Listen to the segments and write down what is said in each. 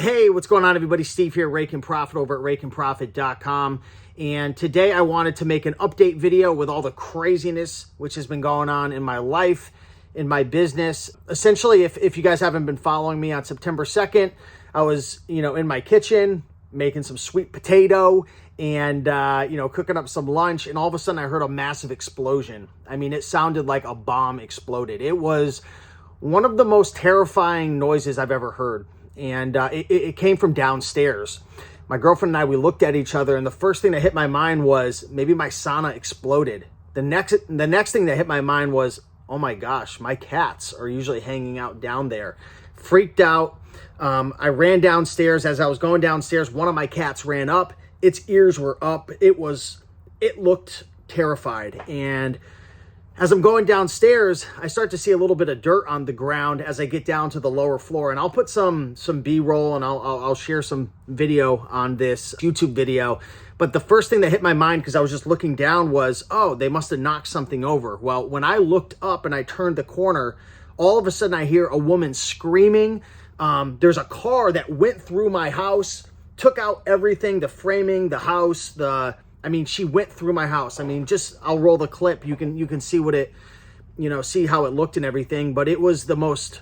Hey, what's going on, everybody? Steve here, Rake and Profit over at rakeandprofit.com. And today I wanted to make an update video with all the craziness which has been going on in my life, in my business. Essentially, if you guys haven't been following me, on September 2nd, I was, in my kitchen making some sweet potato and, cooking up some lunch. And all of a sudden I heard a massive explosion. I mean, it sounded like a bomb exploded. It was one of the most terrifying noises I've ever heard. And it came from downstairs. My girlfriend and I, we looked at each other, and the first thing that hit my mind was maybe my sauna exploded. The next thing that hit my mind was, oh my gosh, my cats are usually hanging out down there. Freaked out. I ran downstairs. As I was going downstairs, one of my cats ran up. Its ears were up. It looked terrified. And as I'm going downstairs, I start to see a little bit of dirt on the ground as I get down to the lower floor. And I'll put some B-roll and I'll share some video on this YouTube video. But the first thing that hit my mind, because I was just looking down, was, oh, they must have knocked something over. Well, when I looked up and I turned the corner, all of a sudden I hear a woman screaming. There's a car that went through my house, took out everything, the framing, the house, she went through my house. I'll roll the clip. You can see what it, see how it looked and everything. But it was the most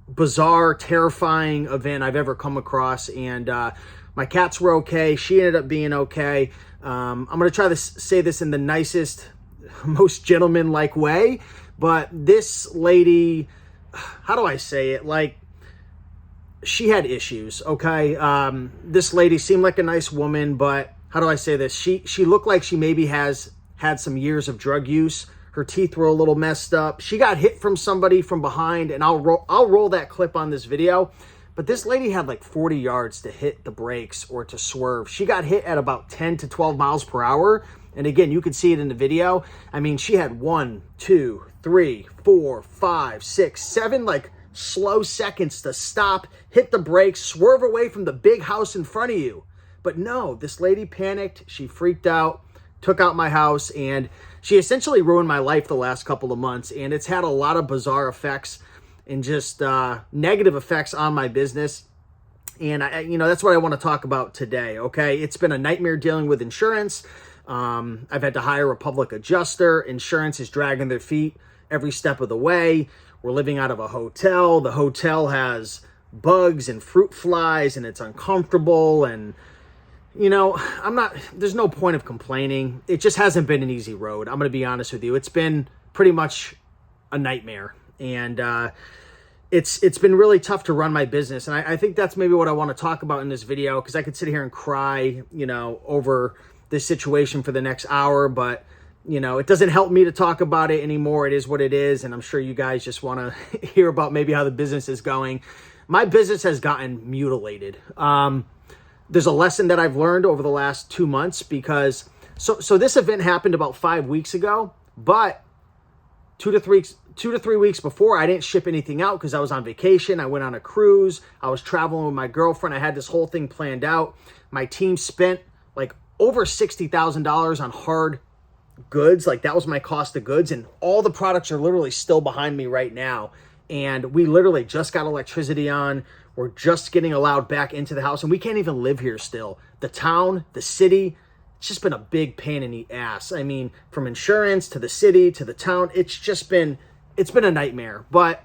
bizarre, terrifying event I've ever come across. And my cats were okay. She ended up being okay. I'm going to try to say this in the nicest, most gentleman-like way. But this lady, how do I say it? She had issues, okay? This lady seemed like a nice woman, but how do I say this? She looked like she maybe has had some years of drug use. Her teeth were a little messed up. She got hit from somebody from behind, and I'll roll that clip on this video. But this lady had like 40 yards to hit the brakes or to swerve. She got hit at about 10 to 12 miles per hour. And again, you can see it in the video. She had 1, 2, 3, 4, 5, 6, 7 slow seconds to stop, hit the brakes, swerve away from the big house in front of you. But no, this lady panicked. She freaked out, took out my house, and she essentially ruined my life the last couple of months. And it's had a lot of bizarre effects and just negative effects on my business. And that's what I want to talk about today. Okay, it's been a nightmare dealing with insurance. I've had to hire a public adjuster. Insurance is dragging their feet every step of the way. We're living out of a hotel. The hotel has bugs and fruit flies, and it's uncomfortable. And there's no point of complaining. It just hasn't been an easy road. I'm going to be honest with you. It's been pretty much a nightmare. And it's been really tough to run my business. And I think that's maybe what I want to talk about in this video, because I could sit here and cry, over this situation for the next hour. But, it doesn't help me to talk about it anymore. It is what it is. And I'm sure you guys just want to hear about maybe how the business is going. My business has gotten mutilated. There's a lesson that I've learned over the last 2 months, because so this event happened about 5 weeks ago, but 2 to 3 weeks before, I didn't ship anything out because I was on vacation. I went on a cruise. I was traveling with my girlfriend. I had this whole thing planned out. My team spent over $60,000 on hard goods. That was my cost of goods, and all the products are literally still behind me right now. And we literally just got electricity on. We're just getting allowed back into the house, and we can't even live here still. The town, the city, it's just been a big pain in the ass. From insurance to the city to the town, it's been a nightmare. But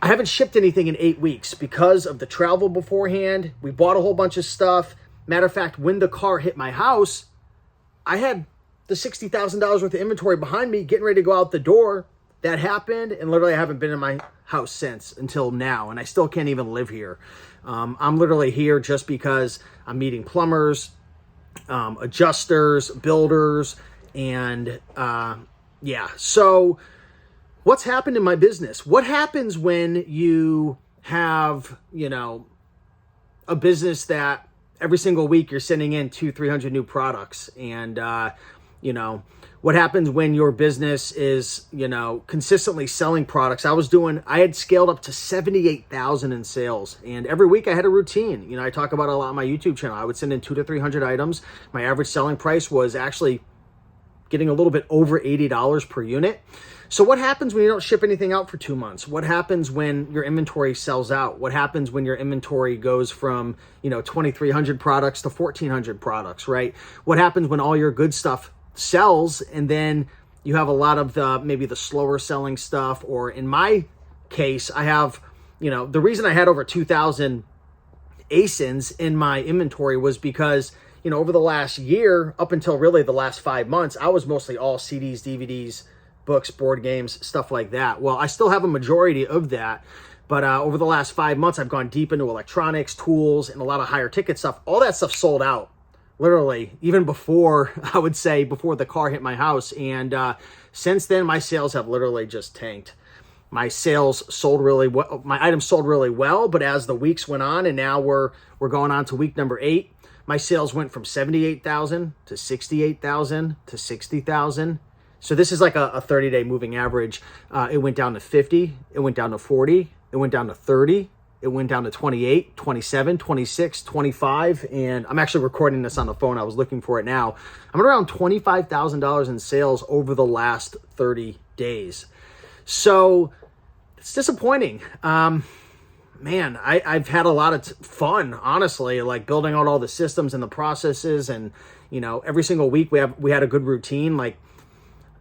I haven't shipped anything in 8 weeks because of the travel beforehand. We bought a whole bunch of stuff. Matter of fact, when the car hit my house, I had the $60,000 worth of inventory behind me, getting ready to go out the door. That happened, and literally I haven't been in my house since until now, and I still can't even live here. I'm literally here just because I'm meeting plumbers, adjusters, builders, and So what's happened in my business? What happens when you have, a business that every single week you're sending in 200-300 new products? And, what happens when your business is, consistently selling products? I had scaled up to 78,000 in sales, and every week I had a routine. I talk about it a lot on my YouTube channel. I would send in 200 to 300 items. My average selling price was actually getting a little bit over $80 per unit. So what happens when you don't ship anything out for 2 months? What happens when your inventory sells out? What happens when your inventory goes from, 2,300 products to 1,400 products, right? What happens when all your good stuff sells and then you have a lot of maybe the slower selling stuff? Or in my case, I have, the reason I had over 2,000 ASINs in my inventory was because, over the last year, up until really the last 5 months, I was mostly all CDs, DVDs, books, board games, stuff like that. Well, I still have a majority of that, but over the last 5 months, I've gone deep into electronics, tools, and a lot of higher ticket stuff. All that stuff sold out, literally, even before, I would say, before the car hit my house. And since then, my sales have literally just tanked. My sales sold really well, my items sold really well, but as the weeks went on, and now we're going on to week number 8, my sales went from 78,000 to 68,000 to 60,000. So this is like a 30-day moving average. It went down to 50, it went down to 40, it went down to 30, it went down to 28, 27, 26, 25, and I'm actually recording this on the phone. I was looking for it now. I'm at around $25,000 in sales over the last 30 days. So it's disappointing. Man, I've had a lot of fun, honestly, like building out all the systems and the processes, and every single week we had a good routine. Like,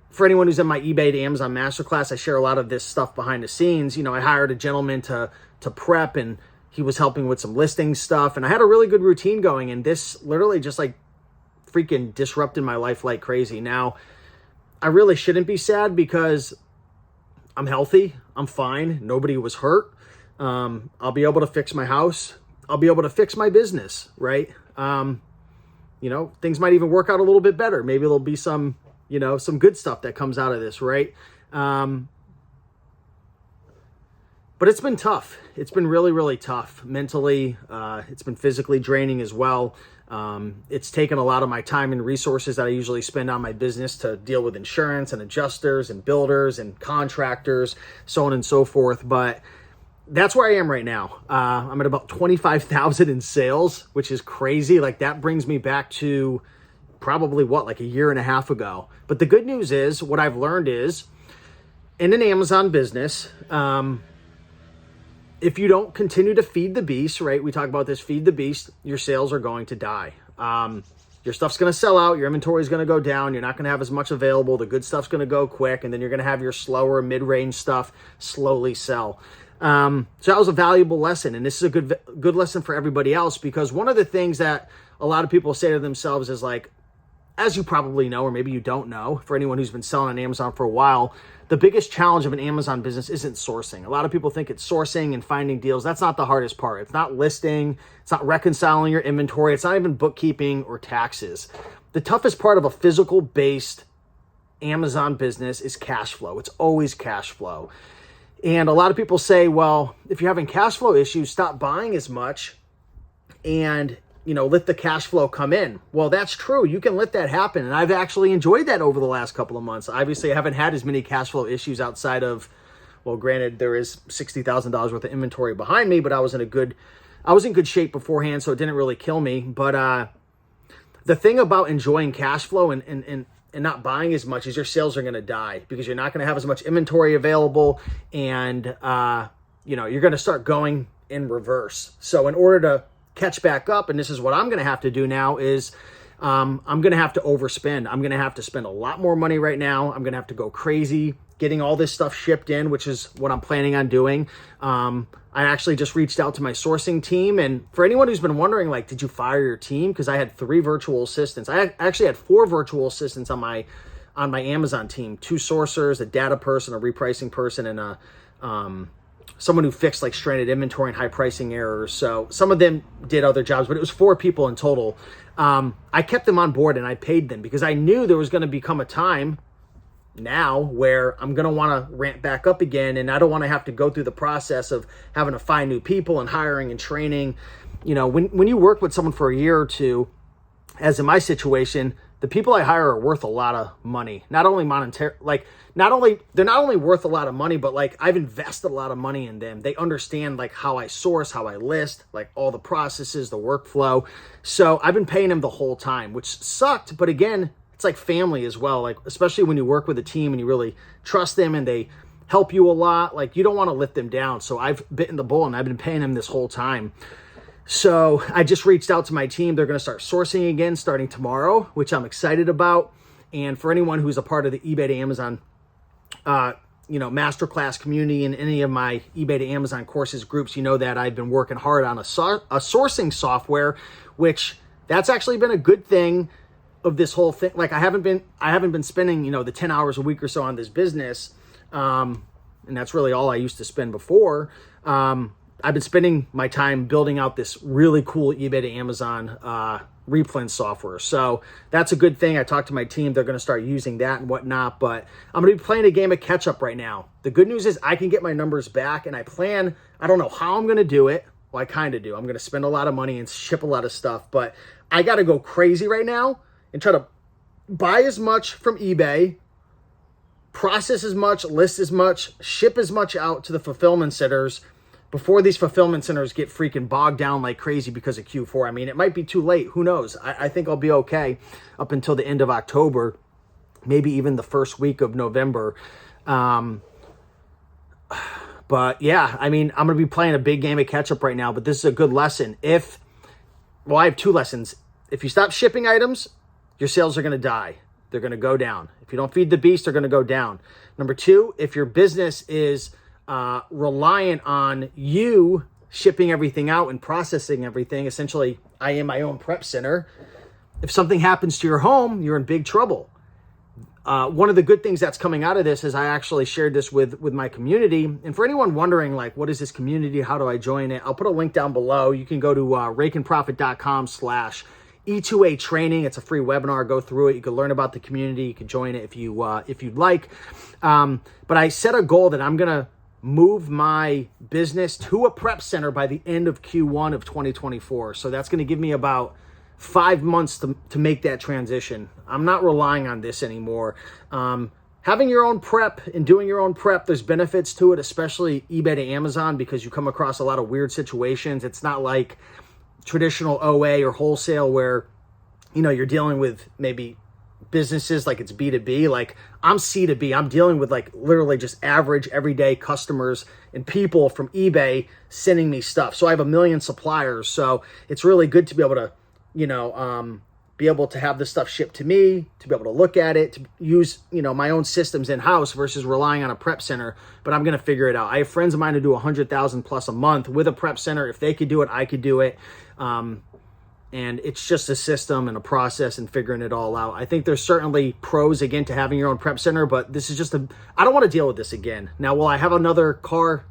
for anyone who's in my eBay to Amazon masterclass, I share a lot of this stuff behind the scenes. I hired a gentleman to prep, and he was helping with some listing stuff, and I had a really good routine going, and this literally just like freaking disrupted my life like crazy. Now, I really shouldn't be sad because I'm healthy, I'm fine, nobody was hurt. I'll be able to fix my house, I'll be able to fix my business, right? Things might even work out a little bit better. Maybe there'll be some good stuff that comes out of this, right? But it's been tough. It's been really, really tough mentally. It's been physically draining as well. It's taken a lot of my time and resources that I usually spend on my business to deal with insurance and adjusters and builders and contractors, so on and so forth. But that's where I am right now. I'm at about 25,000 in sales, which is crazy. Like, that brings me back to probably like a year and a half ago. But the good news is, what I've learned is, in an Amazon business, if you don't continue to feed the beast, right? We talk about this, feed the beast, your sales are going to die. Your stuff's going to sell out. Your inventory is going to go down. You're not going to have as much available. The good stuff's going to go quick. And then you're going to have your slower mid-range stuff slowly sell. So that was a valuable lesson. And this is a good lesson for everybody else, because one of the things that a lot of people say to themselves is like, as you probably know, or maybe you don't know, for anyone who's been selling on Amazon for a while, the biggest challenge of an Amazon business isn't sourcing. A lot of people think it's sourcing and finding deals. That's not the hardest part. It's not listing. It's not reconciling your inventory. It's not even bookkeeping or taxes. The toughest part of a physical-based Amazon business is cash flow. It's always cash flow. And a lot of people say, well, if you're having cash flow issues, stop buying as much and let the cash flow come in. Well, that's true. You can let that happen. And I've actually enjoyed that over the last couple of months. Obviously, I haven't had as many cash flow issues outside of, well, granted, there is $60,000 worth of inventory behind me, but I was in good shape beforehand, so it didn't really kill me. But the thing about enjoying cash flow and not buying as much is your sales are going to die, because you're not going to have as much inventory available, and you're going to start going in reverse. So in order to catch back up, and this is what I'm going to have to do now, is I'm going to have to overspend. I'm going to have to spend a lot more money right now. I'm going to have to go crazy getting all this stuff shipped in, which is what I'm planning on doing. I actually just reached out to my sourcing team, and for anyone who's been wondering, like, did you fire your team? Because I had 3 virtual assistants. I actually had 4 virtual assistants on my Amazon team: 2 sourcers, a data person, a repricing person, and someone who fixed like stranded inventory and high pricing errors. So some of them did other jobs, but it was 4 people in total. I kept them on board and I paid them because I knew there was going to become a time now where I'm going to want to ramp back up again. And I don't want to have to go through the process of having to find new people and hiring and training. When you work with someone for a year or two, as in my situation, the people I hire are worth a lot of money. Not only monetary, they're not only worth a lot of money, but like I've invested a lot of money in them. They understand like how I source, how I list, like all the processes, the workflow. So I've been paying them the whole time, which sucked. But again, it's like family as well. Like, especially when you work with a team and you really trust them and they help you a lot, like you don't want to let them down. So I've bitten the bullet and I've been paying them this whole time. So I just reached out to my team. They're going to start sourcing again starting tomorrow, which I'm excited about. And for anyone who's a part of the eBay to Amazon, masterclass community and any of my eBay to Amazon courses groups, you know that I've been working hard on a sourcing software, which that's actually been a good thing of this whole thing. Like I haven't been spending, the 10 hours a week or so on this business. And that's really all I used to spend before. I've been spending my time building out this really cool eBay to Amazon replenish software. So that's a good thing. I talked to my team. They're going to start using that and whatnot, but I'm going to be playing a game of catch up right now. The good news is I can get my numbers back, and I don't know how I'm going to do it. Well, I kind of do. I'm going to spend a lot of money and ship a lot of stuff, but I got to go crazy right now and try to buy as much from eBay, process as much, list as much, ship as much out to the fulfillment centers before these fulfillment centers get freaking bogged down like crazy because of Q4. I mean, it might be too late. Who knows? I think I'll be okay up until the end of October, maybe even the first week of November. But yeah, I mean, I'm going to be playing a big game of catch up right now, but this is a good lesson. I have two lessons. If you stop shipping items, your sales are going to die. They're going to go down. If you don't feed the beast, they're going to go down. Number two, if your business is reliant on you shipping everything out and processing everything, essentially, I am my own prep center. If something happens to your home, you're in big trouble. One of the good things that's coming out of this is I actually shared this with my community. And for anyone wondering, like, what is this community? How do I join it? I'll put a link down below. You can go to rakeandprofit.com/E2A training. It's a free webinar. Go through it. You can learn about the community. You can join it if you'd like. But I set a goal that I'm going to move my business to a prep center by the end of Q1 of 2024. So that's going to give me about 5 months to make that transition. I'm not relying on this anymore. Having your own prep and doing your own prep, there's benefits to it, especially eBay to Amazon, because you come across a lot of weird situations. It's not like traditional OA or wholesale where, you're dealing with maybe businesses like it's B2B. Like I'm C2B. I'm dealing with like literally just average everyday customers and people from eBay sending me stuff. So I have 1 million suppliers. So it's really good to be able to, be able to have this stuff shipped to me, to be able to look at it, to use, my own systems in-house versus relying on a prep center. But I'm going to figure it out. I have friends of mine who do 100,000 plus a month with a prep center. If they could do it, I could do it. And it's just a system and a process and figuring it all out. I think there's certainly pros, again, to having your own prep center, but this is I don't want to deal with this again. Now, will I have another car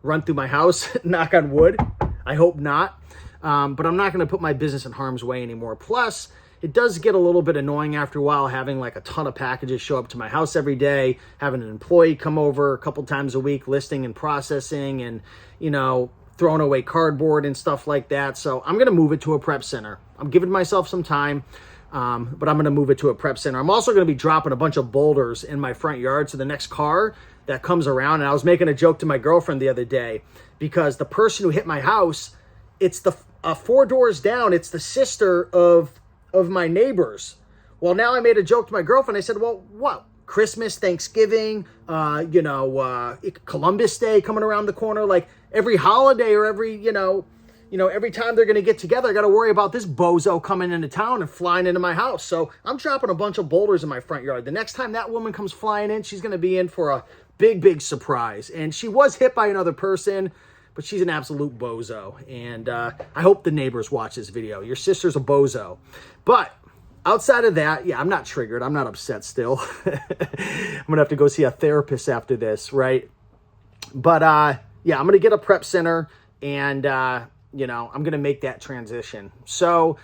run through my house? Knock on wood. I hope not. But I'm not going to put my business in harm's way anymore. Plus, it does get a little bit annoying after a while having like a ton of packages show up to my house every day, having an employee come over a couple times a week, listing and processing and, throwing away cardboard and stuff like that. So I'm going to move it to a prep center. I'm giving myself some time, but I'm going to move it to a prep center. I'm also going to be dropping a bunch of boulders in my front yard. So the next car that comes around, and I was making a joke to my girlfriend the other day because the person who hit my house, it's the 4 doors down. It's the sister of my neighbors. Well, now I made a joke to my girlfriend. I said, well, what? Christmas, Thanksgiving, Columbus Day coming around the corner, like every holiday or every time they're going to get together, I got to worry about this bozo coming into town and flying into my house. So I'm dropping a bunch of boulders in my front yard. The next time that woman comes flying in, she's going to be in for a big, big surprise. And she was hit by another person, but she's an absolute bozo. And I hope the neighbors watch this video. Your sister's a bozo. But outside of that, yeah, I'm not triggered. I'm not upset still. I'm going to have to go see a therapist after this, right? But yeah, I'm going to get a prep center and, I'm going to make that transition. So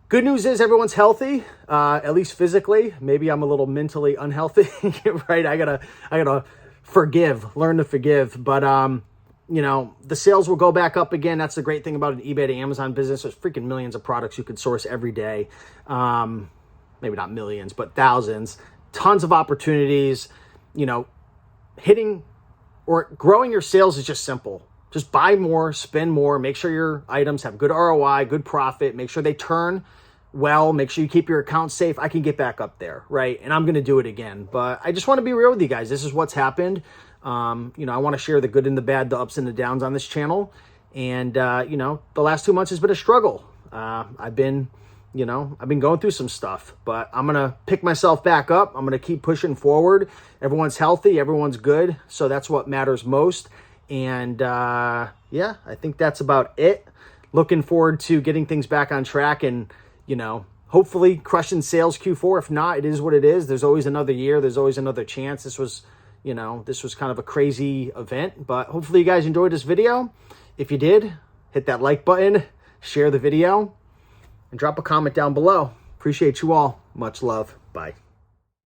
good news is everyone's healthy, at least physically. Maybe I'm a little mentally unhealthy, right? I gotta learn to forgive. But, the sales will go back up again. That's the great thing about an eBay to Amazon business. There's freaking millions of products you could source every day. Maybe not millions, but thousands. Tons of opportunities. Hitting or growing your sales is just simple. Just buy more, spend more, make sure your items have good ROI, good profit, make sure they turn well, make sure you keep your account safe, I can get back up there, right? And I'm going to do it again. But I just want to be real with you guys. This is what's happened. You know, I want to share the good and the bad, the ups and the downs on this channel. And, you know, the last 2 months has been a struggle. I've been going through some stuff, but I'm going to pick myself back up. I'm going to keep pushing forward. Everyone's healthy. Everyone's good. So that's what matters most. And, yeah, I think that's about it. Looking forward to getting things back on track and, you know, hopefully crushing sales Q4. If not, it is what it is. There's always another year. There's always another chance. This was kind of a crazy event, but hopefully you guys enjoyed this video. If you did, hit that like button, share the video, and drop a comment down below. Appreciate you all. Much love. Bye.